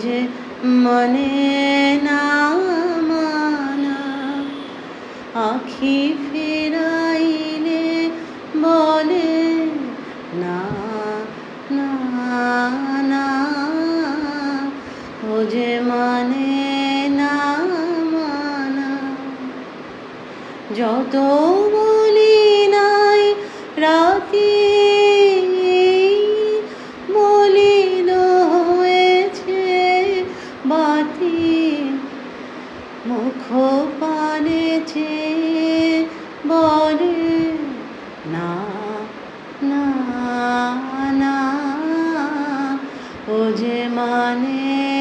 যে মানে না মানা, আখি ফেরাইলে বলে না না না, ও যে মানে না মানা। যত বলি নাই রাতি মলিন হয়েছে বাতি, মুখ পানে চেয়ে বলে না না না, ও যে মানে